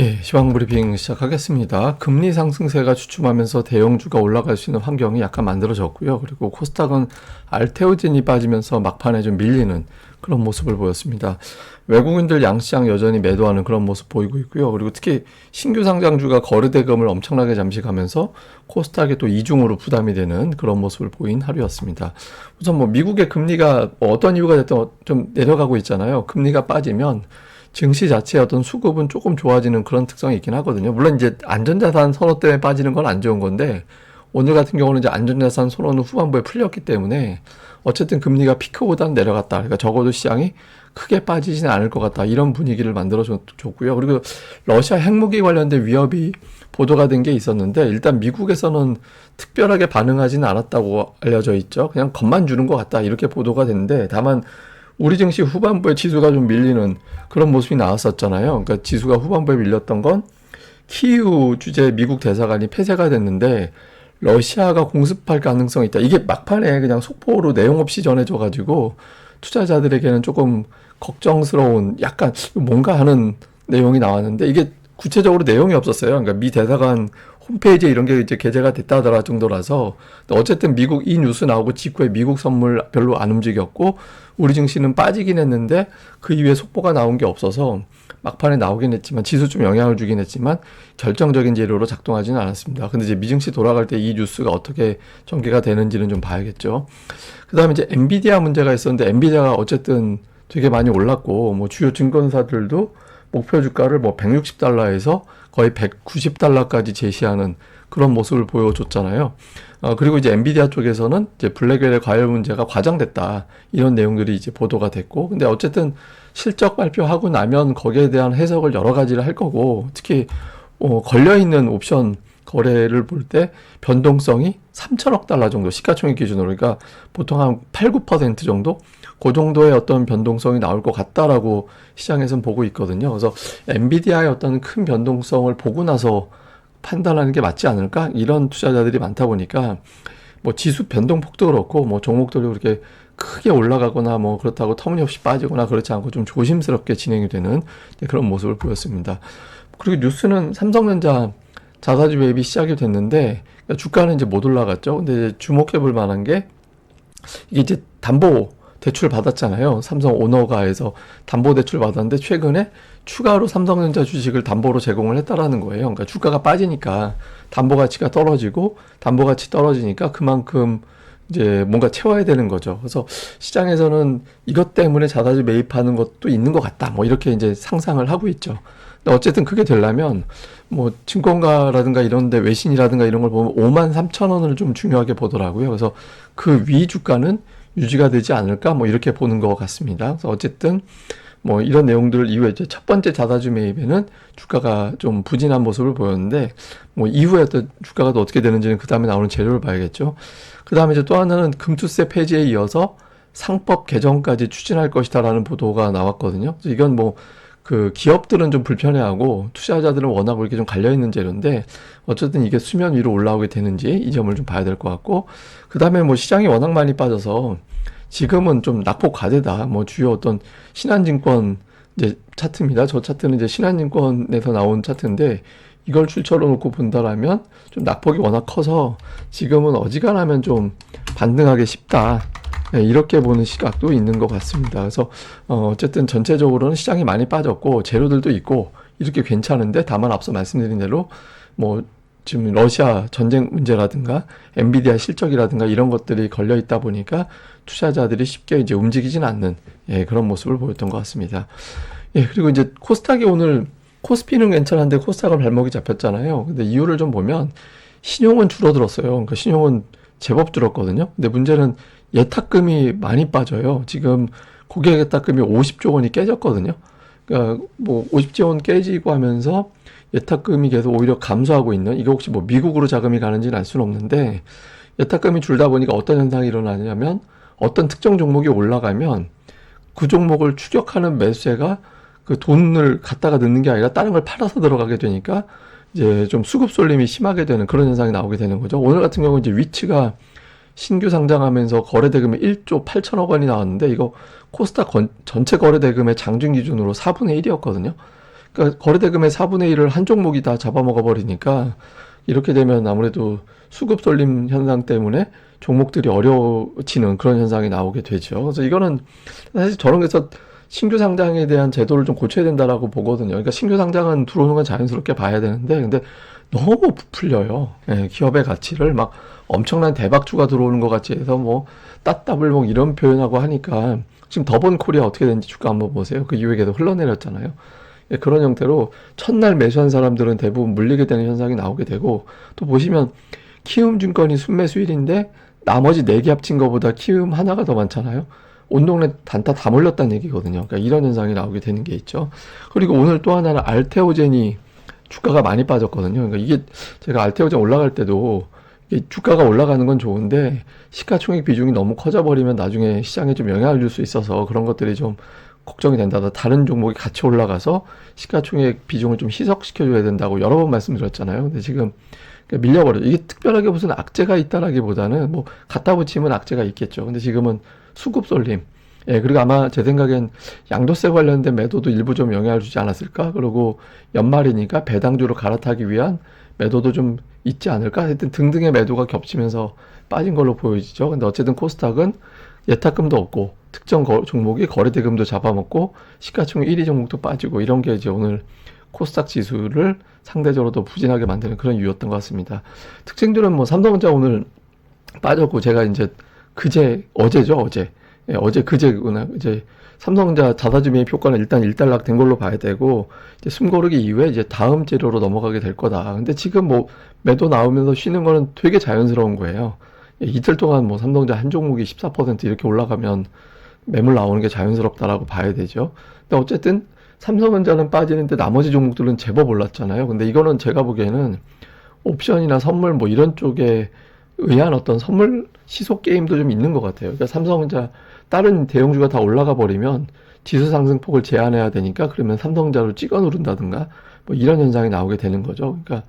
예, 시황 브리핑 시작하겠습니다. 금리 상승세가 주춤하면서 대형주가 올라갈 수 있는 환경이 약간 만들어졌고요. 그리고 코스닥은 알테오젠이 빠지면서 막판에 좀 밀리는 그런 모습을 보였습니다. 외국인들 양시장 여전히 매도하는 그런 모습 보이고 있고요. 그리고 특히 신규 상장주가 거래대금을 엄청나게 잠식하면서 코스닥에 또 이중으로 부담이 되는 그런 모습을 보인 하루였습니다. 우선 뭐 미국의 금리가 어떤 이유가 됐든 좀 내려가고 있잖아요. 금리가 빠지면 증시 자체의 어떤 수급은 조금 좋아지는 그런 특성이 있긴 하거든요. 물론 이제 안전자산 선호 때문에 빠지는 건 안 좋은 건데, 오늘 같은 경우는 이제 안전자산 선호는 후반부에 풀렸기 때문에 어쨌든 금리가 피크보다는 내려갔다. 그러니까 적어도 시장이 크게 빠지지는 않을 것 같다. 이런 분위기를 만들어줬고요. 그리고 러시아 핵무기 관련된 위협이 보도가 된 게 있었는데, 일단 미국에서는 특별하게 반응하지는 않았다고 알려져 있죠. 그냥 겁만 주는 것 같다. 이렇게 보도가 됐는데, 다만 우리 증시 후반부에 지수가 좀 밀리는 그런 모습이 나왔었잖아요. 그러니까 지수가 후반부에 밀렸던 건 키이우 주재 미국 대사관이 폐쇄가 됐는데 러시아가 공습할 가능성이 있다. 이게 막판에 그냥 속보로 내용 없이 전해져가지고 투자자들에게는 조금 걱정스러운 약간 뭔가 하는 내용이 나왔는데 이게 구체적으로 내용이 없었어요. 그러니까 미 대사관 홈페이지에 이런 게 이제 게재가 됐다 하더라 정도라서 어쨌든 미국 이 뉴스 나오고 직후에 미국 선물 별로 안 움직였고 우리 증시는 빠지긴 했는데 그 이후에 속보가 나온 게 없어서 막판에 나오긴 했지만 지수 좀 영향을 주긴 했지만 결정적인 재료로 작동하지는 않았습니다. 근데 이제 미증시 돌아갈 때 이 뉴스가 어떻게 전개가 되는지는 좀 봐야겠죠. 그 다음에 이제 엔비디아 문제가 있었는데 엔비디아가 어쨌든 되게 많이 올랐고 뭐 주요 증권사들도 목표 주가를 뭐 160달러에서 거의 190달러까지 제시하는 그런 모습을 보여줬잖아요. 그리고 이제 엔비디아 쪽에서는 이제 블랙웰의 과열 문제가 과장됐다. 이런 내용들이 이제 보도가 됐고. 근데 어쨌든 실적 발표하고 나면 거기에 대한 해석을 여러 가지를 할 거고, 특히, 걸려있는 옵션 거래를 볼 때 변동성이 3천억 달러 정도 시가총액 기준으로, 그러니까 보통 한 8, 9% 정도? 그 정도의 어떤 변동성이 나올 것 같다라고 시장에서는 보고 있거든요. 그래서 엔비디아의 어떤 큰 변동성을 보고 나서 판단하는 게 맞지 않을까? 이런 투자자들이 많다 보니까 뭐 지수 변동폭도 그렇고 뭐 종목들이 그렇게 크게 올라가거나 뭐 그렇다고 터무니없이 빠지거나 그렇지 않고 좀 조심스럽게 진행이 되는 그런 모습을 보였습니다. 그리고 뉴스는 삼성전자 자사주 매입이 시작이 됐는데 주가는 이제 못 올라갔죠. 근데 이제 주목해 볼 만한 게 이게 이제 담보 대출 받았잖아요. 삼성 오너가에서 담보 대출 받았는데 최근에 추가로 삼성전자 주식을 담보로 제공을 했다라는 거예요. 그러니까 주가가 빠지니까 담보 가치가 떨어지고 담보 가치 떨어지니까 그만큼 이제 뭔가 채워야 되는 거죠. 그래서 시장에서는 이것 때문에 자사주 매입하는 것도 있는 것 같다. 뭐 이렇게 이제 상상을 하고 있죠. 근데 어쨌든 그게 되려면 뭐 증권가라든가 이런 데 외신이라든가 이런 걸 보면 53,000원을 좀 중요하게 보더라고요. 그래서 그 위 주가는 유지가 되지 않을까 뭐 이렇게 보는 것 같습니다. 그래서 어쨌든 뭐 이런 내용들 이후에 이제 첫 번째 자사주 매입에는 주가가 좀 부진한 모습을 보였는데 뭐 이후에 또 주가가 또 어떻게 되는지는 그 다음에 나오는 재료를 봐야겠죠. 그 다음에 이제 또 하나는 금투세 폐지에 이어서 상법 개정까지 추진할 것이다라는 보도가 나왔거든요. 그래서 이건 뭐 그 기업들은 좀 불편해하고 투자자들은 워낙 이렇게 좀 갈려있는 재료인데 어쨌든 이게 수면 위로 올라오게 되는지 이 점을 좀 봐야 될 것 같고 그 다음에 뭐 시장이 워낙 많이 빠져서 지금은 좀 낙폭 과대다. 뭐 주요 어떤 신한증권 이제 차트입니다. 저 차트는 이제 신한증권에서 나온 차트인데 이걸 출처로 놓고 본다라면 좀 낙폭이 워낙 커서 지금은 어지간하면 좀 반등하기 쉽다. 네, 이렇게 보는 시각도 있는 것 같습니다. 그래서 어쨌든 전체적으로는 시장이 많이 빠졌고 재료들도 있고 이렇게 괜찮은데 다만 앞서 말씀드린 대로 뭐 지금 러시아 전쟁 문제라든가 엔비디아 실적이라든가 이런 것들이 걸려 있다 보니까 투자자들이 쉽게 이제 움직이진 않는 그런 모습을 보였던 것 같습니다. 그리고 이제 코스닥이 오늘 코스피는 괜찮은데 코스닥은 발목이 잡혔잖아요. 근데 이유를 좀 보면 신용은 줄어들었어요. 그러니까 신용은 제법 줄었거든요. 근데 문제는 예탁금이 많이 빠져요. 지금 고객 예탁금이 50조 원이 깨졌거든요. 그러니까 뭐 50조 원 깨지고 하면서 예탁금이 계속 오히려 감소하고 있는, 이게 혹시 뭐 미국으로 자금이 가는지는 알 수는 없는데 예탁금이 줄다 보니까 어떤 현상이 일어나냐면 어떤 특정 종목이 올라가면 그 종목을 추격하는 매수세가 그 돈을 갖다가 넣는 게 아니라 다른 걸 팔아서 들어가게 되니까 이제 좀 수급 쏠림이 심하게 되는 그런 현상이 나오게 되는 거죠. 오늘 같은 경우 이제 위치가 신규 상장하면서 거래대금이 1조 8천억 원이 나왔는데 이거 코스닥 전체 거래대금의 장중 기준으로 4분의 1이었거든요. 그러니까 거래대금의 4분의 1을 한 종목이 다 잡아먹어 버리니까 이렇게 되면 아무래도 수급 쏠림 현상 때문에 종목들이 어려워지는 그런 현상이 나오게 되죠. 그래서 이거는 사실 저런 게서 신규 상장에 대한 제도를 좀 고쳐야 된다라고 보거든요. 그러니까 신규 상장은 들어오는 건 자연스럽게 봐야 되는데, 근데 너무 부풀려요. 예, 기업의 가치를 막 엄청난 대박주가 들어오는 것 같이 해서 뭐 따따블 뭐 이런 표현하고 하니까 지금 더본 코리아 어떻게 됐는지 주가 한번 보세요. 그 이후에 계속 흘러내렸잖아요. 예, 그런 형태로 첫날 매수한 사람들은 대부분 물리게 되는 현상이 나오게 되고, 또 보시면 키움증권이 순매수일인데 나머지 4개 합친 것보다 키움 하나가 더 많잖아요. 온 동네 단타 다 몰렸다는 얘기거든요. 그러니까 이런 현상이 나오게 되는 게 있죠. 그리고 오늘 또 하나는 알테오젠이 주가가 많이 빠졌거든요. 그러니까 이게 제가 알테오젠 올라갈 때도 이게 주가가 올라가는 건 좋은데 시가총액 비중이 너무 커져버리면 나중에 시장에 좀 영향을 줄 수 있어서 그런 것들이 좀 걱정이 된다. 다른 종목이 같이 올라가서 시가총액 비중을 좀 희석시켜줘야 된다고 여러 번 말씀드렸잖아요. 근데 지금 밀려버려요. 이게 특별하게 무슨 악재가 있다라기보다는 뭐 갖다 붙이면 악재가 있겠죠. 근데 지금은 수급 쏠림. 예, 그리고 아마 제 생각엔 양도세 관련된 매도도 일부 좀 영향을 주지 않았을까? 그리고 연말이니까 배당주로 갈아타기 위한 매도도 좀 있지 않을까? 하여튼 등등의 매도가 겹치면서 빠진 걸로 보여지죠. 근데 어쨌든 코스닥은 예탁금도 없고 특정 종목이 거래대금도 잡아먹고 시가총액 1위 종목도 빠지고 이런 게 이제 오늘 코스닥 지수를 상대적으로 더 부진하게 만드는 그런 이유였던 것 같습니다. 특징들은 뭐 삼성전자 오늘 빠졌고 제가 이제 어제죠, 어제. 예, 어제 그제구나. 이제 삼성전자 자사주매입 효과는 일단 일단락 된 걸로 봐야 되고, 이제 숨고르기 이후에 이제 다음 재료로 넘어가게 될 거다. 근데 지금 뭐 매도 나오면서 쉬는 거는 되게 자연스러운 거예요. 예, 이틀 동안 뭐 삼성전자 한 종목이 14% 이렇게 올라가면 매물 나오는 게 자연스럽다라고 봐야 되죠. 근데 어쨌든 삼성전자는 빠지는데 나머지 종목들은 제법 올랐잖아요. 근데 이거는 제가 보기에는 옵션이나 선물 뭐 이런 쪽에 의한 어떤 선물 시속 게임도 좀 있는 것 같아요. 그러니까 삼성전자 다른 대형주가 다 올라가 버리면 지수 상승폭을 제한해야 되니까 그러면 삼성전자로 찍어 누른다든가 뭐 이런 현상이 나오게 되는 거죠. 그러니까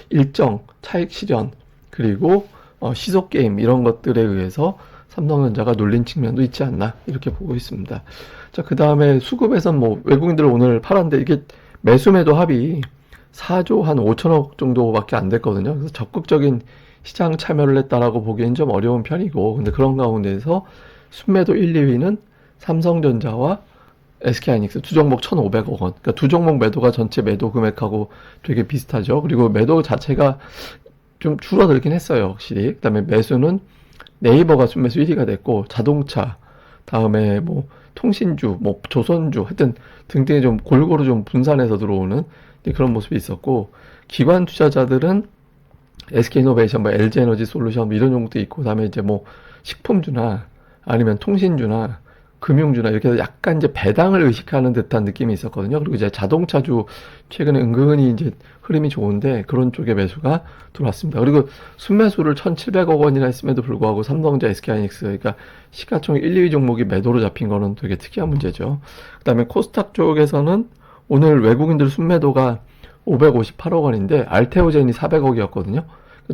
일정 차익 실현 그리고 시속 게임 이런 것들에 의해서 삼성전자가 눌린 측면도 있지 않나 이렇게 보고 있습니다. 자, 그 다음에 수급에선 뭐 외국인들 오늘 팔았는데 이게 매수매도 합이 4조 한 5천억 정도밖에 안 됐거든요. 그래서 적극적인 시장 참여를 했다라고 보기엔 좀 어려운 편이고, 근데 그런 가운데에서 순매도 1, 2위는 삼성전자와 SK하이닉스 두 종목 1,500억 원. 그러니까 두 종목 매도가 전체 매도 금액하고 되게 비슷하죠. 그리고 매도 자체가 좀 줄어들긴 했어요, 확실히. 그다음에 매수는 네이버가 순매수 1위가 됐고, 자동차, 다음에 뭐 통신주, 뭐 조선주, 하여튼 등등이 좀 골고루 좀 분산해서 들어오는 그런 모습이 있었고, 기관 투자자들은 SK이노베이션, 뭐 LG에너지 솔루션 뭐 이런 종목도 있고, 그다음에 이제 뭐 식품주나 아니면 통신주나 금융주나 이렇게 해서 약간 이제 배당을 의식하는 듯한 느낌이 있었거든요. 그리고 이제 자동차주 최근에 은근히 이제 흐름이 좋은데 그런 쪽의 매수가 들어왔습니다. 그리고 순매수를 1,700억 원이나 했음에도 불구하고 삼성전자, SK하이닉스 그러니까 시가총액 1, 2위 종목이 매도로 잡힌 거는 되게 특이한 문제죠. 그다음에 코스닥 쪽에서는 오늘 외국인들 순매도가 558억 원인데 알테오젠이 400억이었거든요.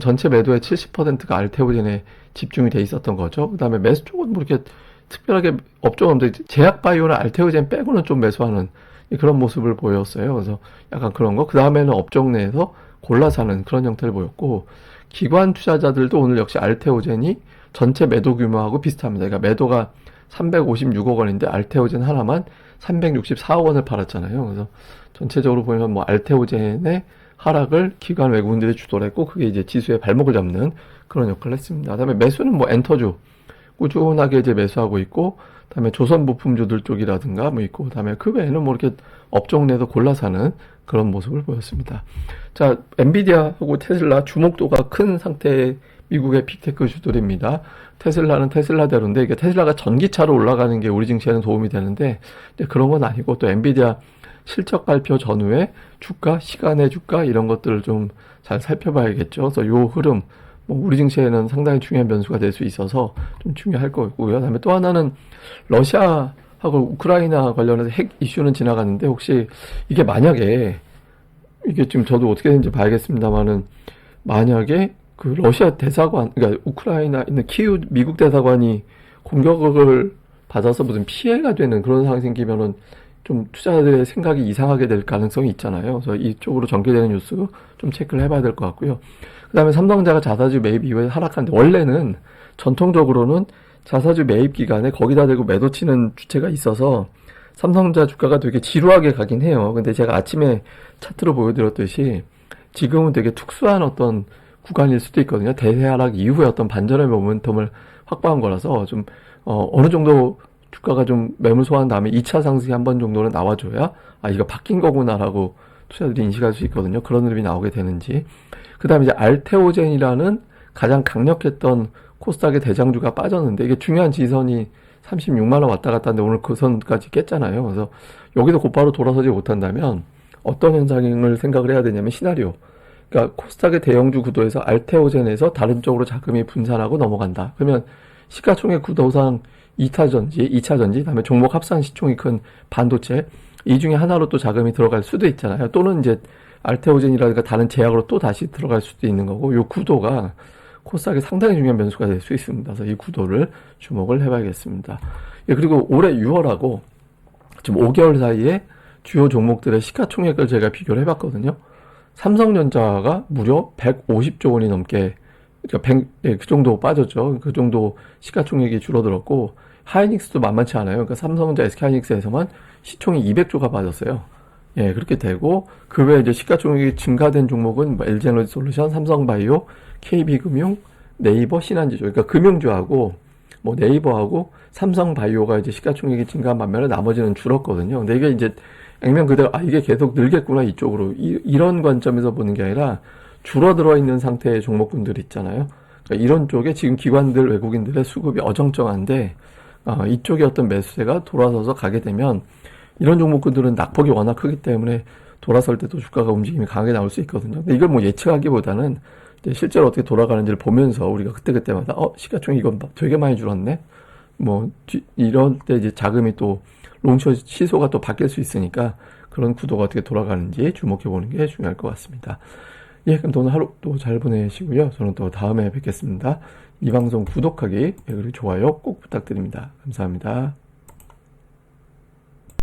전체 매도의 70%가 알테오젠에 집중이 돼 있었던 거죠. 그 다음에 매수 쪽은 뭐 이렇게 특별하게 업종 없는데 제약바이오나 알테오젠 빼고는 좀 매수하는 그런 모습을 보였어요. 그래서 약간 그런 거. 그 다음에는 업종 내에서 골라 사는 그런 형태를 보였고, 기관 투자자들도 오늘 역시 알테오젠이 전체 매도 규모하고 비슷합니다. 그러니까 매도가 356억 원인데 알테오젠 하나만 364억 원을 팔았잖아요. 그래서 전체적으로 보면 뭐 알테오젠의 하락을 기관 외국인들이 주도를 했고, 그게 이제 지수의 발목을 잡는 그런 역할을 했습니다. 그다음에 매수는 뭐 엔터주 꾸준하게 이제 매수하고 있고, 그다음에 조선 부품주들 쪽이라든가 뭐 있고, 그다음에 그 외에는 뭐 이렇게 업종 내에서 골라 사는 그런 모습을 보였습니다. 자, 엔비디아하고 테슬라 주목도가 큰 상태의 미국의 빅테크 주들입니다. 테슬라는 테슬라대로인데, 이게 테슬라가 전기차로 올라가는 게 우리 증시에는 도움이 되는데, 그런 건 아니고, 또 엔비디아 실적 발표 전후에 주가, 시간의 주가, 이런 것들을 좀 잘 살펴봐야겠죠. 그래서 요 흐름, 뭐 우리 증시에는 상당히 중요한 변수가 될 수 있어서 좀 중요할 거고요. 그다음에 또 하나는 러시아하고 우크라이나 관련해서 핵 이슈는 지나갔는데, 혹시 이게 만약에, 이게 지금 저도 어떻게 되는지 봐야겠습니다만은, 만약에 그 러시아 대사관, 그러니까 우크라이나 있는 키우 미국 대사관이 공격을 받아서 무슨 피해가 되는 그런 상황이 생기면은 좀 투자자들의 생각이 이상하게 될 가능성이 있잖아요. 그래서 이쪽으로 전개되는 뉴스 좀 체크를 해봐야 될 것 같고요. 그 다음에 삼성전자가 자사주 매입 이후에 하락하는데, 원래는 전통적으로는 자사주 매입 기간에 거기다 대고 매도 치는 주체가 있어서 삼성전자 주가가 되게 지루하게 가긴 해요. 근데 제가 아침에 차트로 보여드렸듯이 지금은 되게 특수한 어떤 구간일 수도 있거든요. 대세 하락 이후에 어떤 반전의 모멘텀을 확보한 거라서 좀 어느 정도 주가가 좀 매물 소화한 다음에 2차 상승이 한 번 정도는 나와줘야 이거 바뀐 거구나라고 투자들이 인식할 수 있거든요. 그런 흐름이 나오게 되는지. 그 다음에 이제 알테오젠이라는 가장 강력했던 코스닥의 대장주가 빠졌는데, 이게 중요한 지선이 36만 원 왔다 갔다 하는데 오늘 그 선까지 깼잖아요. 그래서 여기도 곧바로 돌아서지 못한다면 어떤 현상을 생각을 해야 되냐면, 시나리오. 그러니까 코스닥의 대형주 구도에서 알테오젠에서 다른 쪽으로 자금이 분산하고 넘어간다. 그러면 시가총액 구도상 2차 전지, 그다음에 종목 합산 시총이 큰 반도체, 이 중에 하나로 또 자금이 들어갈 수도 있잖아요. 또는 이제 알테오젠이라든가 다른 제약으로 또 다시 들어갈 수도 있는 거고, 이 구도가 코스닥에 상당히 중요한 변수가 될 수 있습니다. 그래서 이 구도를 주목을 해봐야겠습니다. 예, 그리고 올해 6월하고 지금 5개월 사이에 주요 종목들의 시가총액을 제가 비교를 해봤거든요. 삼성전자가 무려 150조 원이 넘게, 그러니까 그 정도 빠졌죠. 그 정도 시가총액이 줄어들었고, 하이닉스도 만만치 않아요. 그러니까 삼성전자, SK하이닉스에서만 시총이 200조가 빠졌어요. 예, 그렇게 되고, 그 외에 이제 시가총액이 증가된 종목은 뭐 LG에너지솔루션, 삼성바이오, KB금융, 네이버, 신한지주. 그러니까 금융주하고 뭐 네이버하고 삼성바이오가 이제 시가총액이 증가한 반면에 나머지는 줄었거든요. 근데 이게 이제 액면 그대로 이게 계속 늘겠구나 이쪽으로, 이런 관점에서 보는 게 아니라 줄어들어 있는 상태의 종목군들 있잖아요. 그러니까 이런 쪽에 지금 기관들, 외국인들의 수급이 어정쩡한데 이쪽에 어떤 매수세가 돌아서서 가게 되면, 이런 종목군들은 낙폭이 워낙 크기 때문에 돌아설 때도 주가가 움직임이 강하게 나올 수 있거든요. 근데 이걸 뭐 예측하기보다는 실제로 어떻게 돌아가는지를 보면서 우리가 그때그때마다 시가총액 이건 되게 많이 줄었네, 뭐 이런 때 이제 자금이 또 롱숏 시소가 또 바뀔 수 있으니까 그런 구도가 어떻게 돌아가는지 주목해 보는 게 중요할 것 같습니다. 예, 그럼 오늘 하루 또 잘 보내시고요. 저는 또 다음에 뵙겠습니다. 이 방송 구독하기, 그리고 좋아요 꼭 부탁드립니다. 감사합니다.